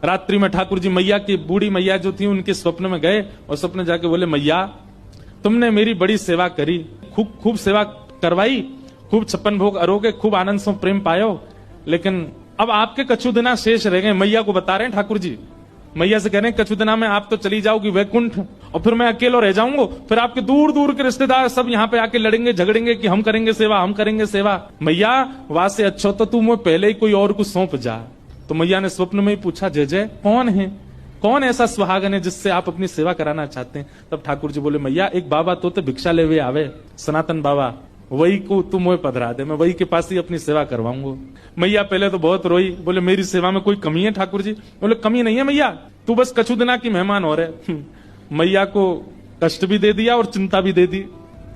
रात्रि में ठाकुर जी मैया की बूढ़ी मैया जो थी उनके स्वप्न में गए और स्वप्न जाके बोले, मैया तुमने मेरी बड़ी सेवा करी, खूब सेवा करवाई, खूब 56 भोग अरोगे, खूब आनंद से प्रेम पायो, लेकिन अब आपके कछु दिना शेष रह गए। मैया को बता रहे हैं ठाकुर जी, मैया से कह रहे हैं कछु दिना में आप तो चली जाओगी वैकुंठ और फिर मैं अकेला रह जाऊंगा, फिर आपके दूर दूर के रिश्तेदार सब यहाँ पे आके लड़ेंगे झगड़ेंगे कि हम करेंगे सेवा, हम करेंगे सेवा। मैया वहां से अच्छा तो तू मुझे पहले ही कोई और को सौंप जा। तो मैया ने स्वप्न में ही पूछा, जय जय कौन है, कौन ऐसा सुहागन है जिससे आप अपनी सेवा कराना चाहते हैं? तब ठाकुर जी बोले, मैया एक बाबा तो भिक्षा ले हुए आवे, सनातन बाबा, वही को तुम मुझे पधरा दे, मैं वही के पास ही अपनी सेवा करवाऊंगा। मैया पहले तो बहुत रोई, बोले मेरी सेवा में कोई कमी है ठाकुर जी? बोले कमी नहीं है मैया, तू बस कछु दिना की मेहमान हो रहे। मैया को कष्ट भी दे दिया और चिंता भी दे दी।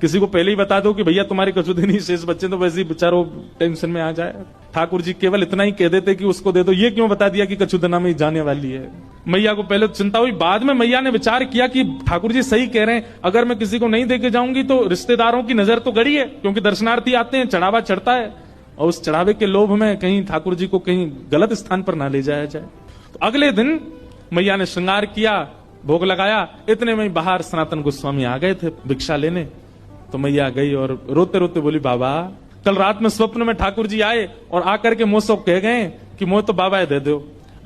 किसी को पहले ही बता दो कि भैया तुम्हारे कछु दिन ही शेष बच्चे, तो वैसे ही बेचारो टेंशन में आ जाए। ठाकुर जी केवल इतना ही कह देते कि उसको दे दो, ये क्यों बता दिया कि कछु दिना में ही जाने वाली है। मैया को पहले चिंता हुई, बाद में मैया ने विचार किया कि ठाकुर जी सही कह रहे हैं, अगर मैं किसी को नहीं देके जाऊंगी तो रिश्तेदारों की नजर तो गड़ी है, क्योंकि दर्शनार्थी आते हैं, चढ़ावा चढ़ता है, और उस चढ़ावे के लोभ में कहीं ठाकुर जी को कहीं गलत स्थान पर ना ले जाया जाए। तो अगले दिन मैया ने श्रृंगार किया, भोग लगाया, इतने में बाहर सनातन गोस्वामी आ गए थे भिक्षा लेने। तो मैया गई और रोते रोते बोली, बाबा कल रात में स्वप्न में ठाकुर जी आए और आकर के मुझसे कह गए कि मुझे तो बाबा दे दो,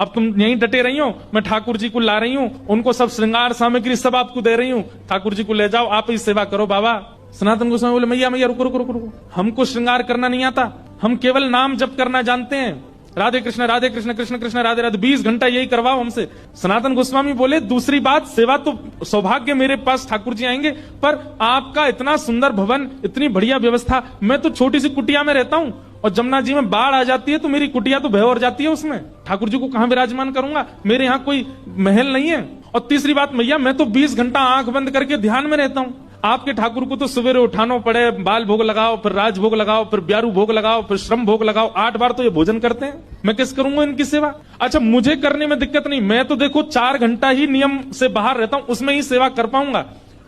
अब तुम यहीं डटे रही हो, मैं ठाकुर जी को ला रही हूँ, उनको सब श्रृंगार सामग्री सब आपको दे रही हूँ, ठाकुर जी को ले जाओ, आप ही सेवा करो बाबा। सनातन गोस्वामी बोले, मैया मैया रुको रुको रुको रुको, हमको श्रृंगार करना नहीं आता, हम केवल नाम जप करना जानते हैं, राधे कृष्ण कृष्ण कृष्ण राधे राधे, 20 घंटा यही करवाओ हमसे। सनातन गोस्वामी बोले, दूसरी बात, सेवा तो सौभाग्य मेरे पास ठाकुर जी आएंगे, पर आपका इतना सुंदर भवन, इतनी बढ़िया व्यवस्था, मैं तो छोटी सी कुटिया में रहता हूँ और जमुना जी में बाढ़ आ जाती है तो मेरी कुटिया तो भय और जाती है, उसमें ठाकुर जी को कहां विराजमान करूंगा, मेरे यहाँ कोई महल नहीं है। और तीसरी बात मैया, मैं तो 20 घंटा आंख बंद करके ध्यान में रहता हूँ, आपके ठाकुर को तो सवेरे उठाना पड़े, बाल भोग लगाओ, फिर राज भोग लगाओ, फिर ब्यारू भोग लगाओ, फिर श्रम भोग लगाओ, 8 बार तो ये भोजन करते हैं, मैं किस करूंगा इनकी सेवा? अच्छा मुझे करने में दिक्कत नहीं, मैं तो देखो 4 घंटा ही नियम से बाहर रहता हूं, उसमें ही सेवा कर पाऊंगा,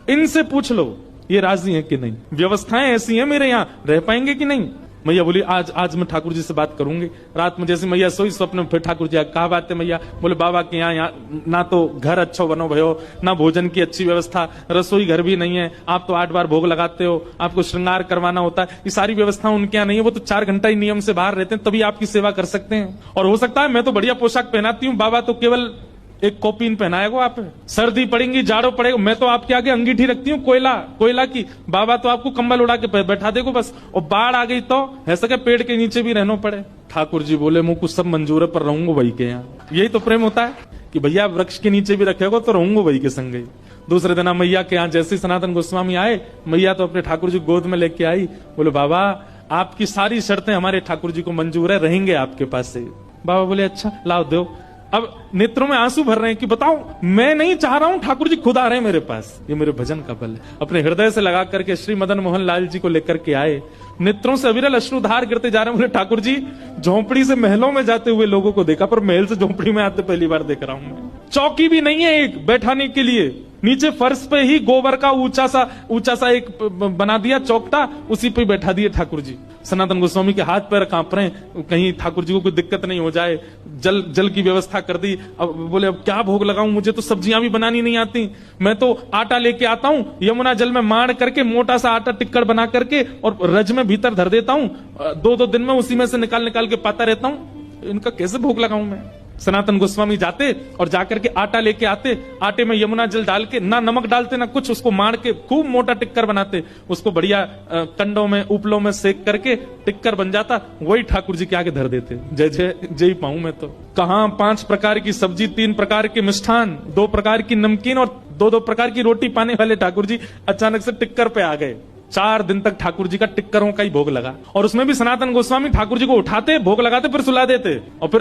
इनसे पूछ लो ये राजी है कि नहीं, व्यवस्थाएं ऐसी हैं मेरे यहाँ, रह पाएंगे कि नहीं? मैया बोली, आज मैं ठाकुर जी से बात करूंगी। रात में जैसे मैया सोई, स्वप्न में फिर ठाकुर जी, कहा बात है मैया? बोले, बाबा के यहाँ ना तो घर अच्छा बनो भयो, ना भोजन की अच्छी व्यवस्था, रसोई घर भी नहीं है, आप तो 8 बार भोग लगाते हो, आपको श्रृंगार करवाना होता है, ये सारी व्यवस्था उनके यहाँ नहीं है, वो तो 4 घंटा ही नियम से बाहर रहते हैं, तभी आपकी सेवा कर सकते हैं। और हो सकता है मैं तो बढ़िया पोशाक पहनाती हूँ, बाबा तो केवल एक कॉपीन पहनाएगा, आप सर्दी पड़ेगी, जाड़ो पड़ेगा, मैं तो आपके आगे अंगीठी रखती हूँ कोयला की, बाबा तो आपको कंबल उड़ा के बैठा देगो बस, और बाढ़ आ गई तो है सके पेड़ के नीचे भी रहना पड़े। ठाकुर जी बोले, मुझको सब मंजूर है, पर रहूंगा वही के यहाँ। यही तो प्रेम होता है कि भैया वृक्ष के नीचे भी रखेगा तो रहूंगा वही के संग ही। दूसरे दिन मैया के यहाँ जैसे सनातन गोस्वामी आए, मैया तो अपने ठाकुर जी गोद में लेके आई, बोले, बाबा आपकी सारी शर्तें हमारे ठाकुर जी को मंजूर है, रहेंगे आपके पास से। बाबा बोले, अच्छा लाओ दो। अब नेत्रों में आंसू भर रहे हैं कि बताओ, मैं नहीं चाह रहा हूं, ठाकुर जी खुद आ रहे हैं मेरे पास, ये मेरे भजन का बल है। अपने हृदय से लगा करके श्री मदन मोहन लाल जी को लेकर के आए, नेत्रों से अविरल अश्रुधार गिरते जा रहे हैं। बोले, ठाकुर जी झोंपड़ी से महलों में जाते हुए लोगों को देखा, पर महल से झोंपड़ी में आते पहली बार देख रहा हूं मैं। चौकी भी नहीं है एक बैठाने के लिए, नीचे फर्श पे ही गोबर का ऊंचा सा एक बना दिया चौकटा, उसी पे बैठा दिए ठाकुर जी। सनातन गोस्वामी के हाथ पैर कांप रहे हैं, कहीं ठाकुर जी को कोई दिक्कत नहीं हो जाए, जल की व्यवस्था कर दी। अब बोले, अब क्या भोग लगाऊं, मुझे तो सब्जियां भी बनानी नहीं आती, मैं तो आटा लेके आता हूं, यमुना जल में माड़ करके मोटा सा आटा टिक्कड़ बना करके और रज में भीतर धर देता हूं, 2-2 दिन में उसी में से निकाल के पाता रहता हूं, इनका कैसे भोग लगाऊं मैं? सनातन गोस्वामी जाते और जाकर के आटा लेके आते, आटे में यमुना जल डाल के, ना नमक डालते ना कुछ, उसको मार के खूब मोटा टिक्कर बनाते, उसको बढ़िया कंडों में उपलों में सेक करके टिक्कर बन जाता, वही ठाकुर जी के आगे धर देते। जय जय जय पाऊं मैं तो। कहां 5 प्रकार की सब्जी, 3 प्रकार के मिष्ठान, 2 प्रकार की नमकीन और 2-2 प्रकार की रोटी पाने वाले ठाकुर जी अचानक से टिक्कर पे आ गए। 4 दिन तक ठाकुर जी का टिक्करों का ही भोग लगा, और उसमें भी सनातन गोस्वामी ठाकुर जी को उठाते, भोग लगाते, फिर सुला देते, और फिर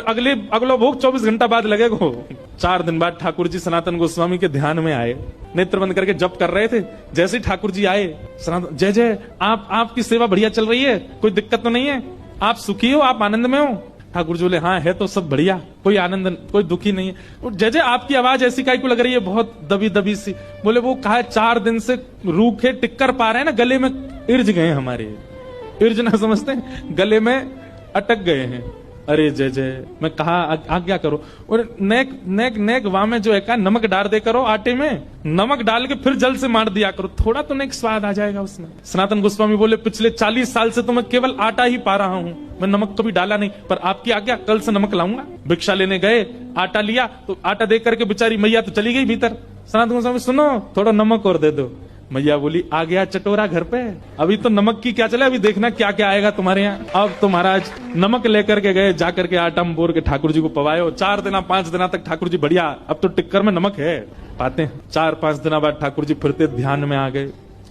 अगला भोग 24 घंटा बाद लगेगा। 4 दिन बाद ठाकुर जी सनातन गोस्वामी के ध्यान में आए, नेत्र बंद करके जप कर रहे थे। जैसे ही ठाकुर जी आए, सनातन, जय जय, आपकी सेवा बढ़िया चल रही है, कोई दिक्कत तो नहीं है, आप सुखी हो, आप आनंद में हो? ठाकुर जी बोले, हाँ है तो सब बढ़िया, कोई आनंद, कोई दुखी नहीं है। जय जय, आपकी आवाज ऐसी काहे को लग रही है, बहुत दबी दबी सी? बोले, वो कहा 4 दिन से रूखे टिक्कर पा रहे हैं ना, गले में इर्ज गए हमारे, इर्ज ना समझते, गले में अटक गए हैं, अरे जय जय, मैं कहा आज्ञा करो। और नेक नेक नेक वाह में जो है का नमक डाल दे करो आटे में, नमक डाल के फिर जल से मार दिया करो, थोड़ा तो नेक स्वाद आ जाएगा उसमें। सनातन गोस्वामी बोले पिछले 40 साल से तो मैं केवल आटा ही पा रहा हूँ, मैं नमक कभी डाला नहीं, पर आपकी आज्ञा कल से नमक लाऊंगा। भिक्षा लेने गए, आटा लिया तो आटा देख करके बेचारी मैया तो चली गई भीतर। सनातन गोस्वामी सुनो थोड़ा नमक और दे दो। मैया बोली आ गया चटोरा घर पे, अभी तो नमक की क्या चले, अभी देखना क्या क्या आएगा तुम्हारे यहाँ। अब तो महाराज नमक लेकर के गए, जाकर के आटा बोर के ठाकुर जी को पवायो। 4 दिन 5 दिन तक ठाकुर जी बढ़िया, अब तो टिक्कर में नमक है पाते हैं। 4-5 दिन बाद ठाकुर जी फिरते ध्यान में आ गए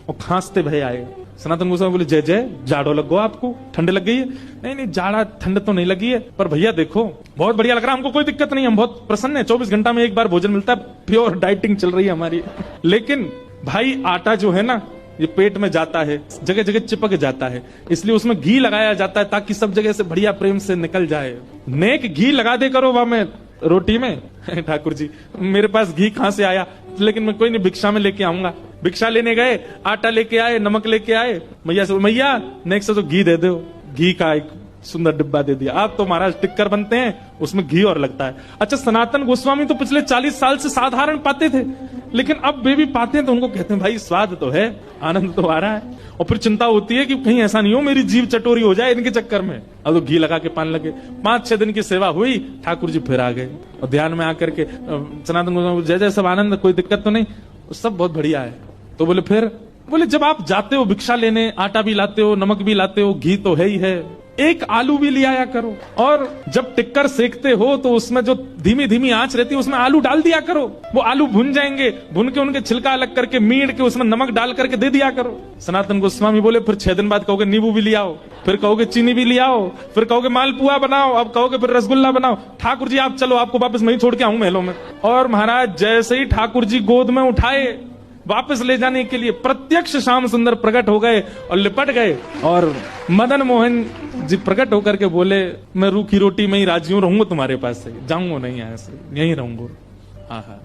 और खांसते भय आए। सनातन गोस्वामी बोले जय जय, जाड़ो लग गो आपको, ठंड लग गई है? नहीं नहीं जाड़ा ठंड तो नहीं लगी है, पर भैया देखो बहुत बढ़िया लग रहा है, हमको कोई दिक्कत नहीं, हम बहुत प्रसन्न है, 24 घंटा में एक बार भोजन मिलता है, प्योर डाइटिंग चल रही है हमारी। लेकिन भाई आटा जो है ना ये पेट में जाता है, जगह जगह चिपक जाता है, इसलिए उसमें घी लगाया जाता है ताकि सब जगह से बढ़िया प्रेम से निकल जाए। नेक घी लगा दे करो वहां में रोटी में। ठाकुर जी मेरे पास घी कहां से आया, लेकिन मैं कोई नहीं भिक्षा में लेके आऊंगा। भिक्षा लेने गए, आटा लेके आए, नमक लेके आए, मैया से मैया नेक्स्ट से तो घी दे दो। घी का एक सुंदर डिब्बा दे दिया। आप तो महाराज टिक्कर बनते हैं उसमें घी और लगता है। अच्छा सनातन गोस्वामी तो पिछले 40 साल से साधारण पाते थे, लेकिन अब वे भी पाते हैं तो उनको कहते हैं भाई स्वाद तो है, आनंद तो आ रहा है। और फिर चिंता होती है कि कहीं ऐसा नहीं हो मेरी जीभ चटोरी हो जाए इनके चक्कर में। अब तो घी लगा के पान लगे। 5-6 दिन की सेवा हुई, ठाकुर जी फिर आ गए और ध्यान में आकर के सनातन गोस्वामी जय जय सब आनंद, कोई दिक्कत तो नहीं, सब बहुत बढ़िया है। तो बोले फिर बोले जब आप जाते हो भिक्षा लेने, आटा भी लाते हो, नमक भी लाते हो, घी तो है ही है, एक आलू भी ले आया करो, और जब टिक्कर सेकते हो तो उसमें जो धीमी धीमी आंच रहती है उसमें आलू डाल दिया करो। वो आलू भुन जाएंगे, भुन के उनके छिलका अलग करके मीड़ के उसमें नमक डाल करके दे दिया करो। सनातन गोस्वामी बोले फिर 6 दिन बाद कहोगे नींबू भी ले आओ, फिर कहोगे चीनी भी ले आओ, फिर कहोगे मालपुआ बनाओ, अब कहोगे फिर रसगुल्ला बनाओ। ठाकुर जी आप चलो, आपको वापस मैं ही छोड़ के आऊं महलों में। और महाराज जैसे ही ठाकुर जी गोद में उठाए वापस ले जाने के लिए प्रत्यक्ष श्याम सुंदर प्रकट हो गए और लिपट गए। और मदन मोहन जी प्रकट होकर के बोले मैं रूखी रोटी में ही राजी हूं, रहूंगा तुम्हारे पास से, जाऊंगा नहीं, यहाँ से यहीं रहूंगा। हाँ हाँ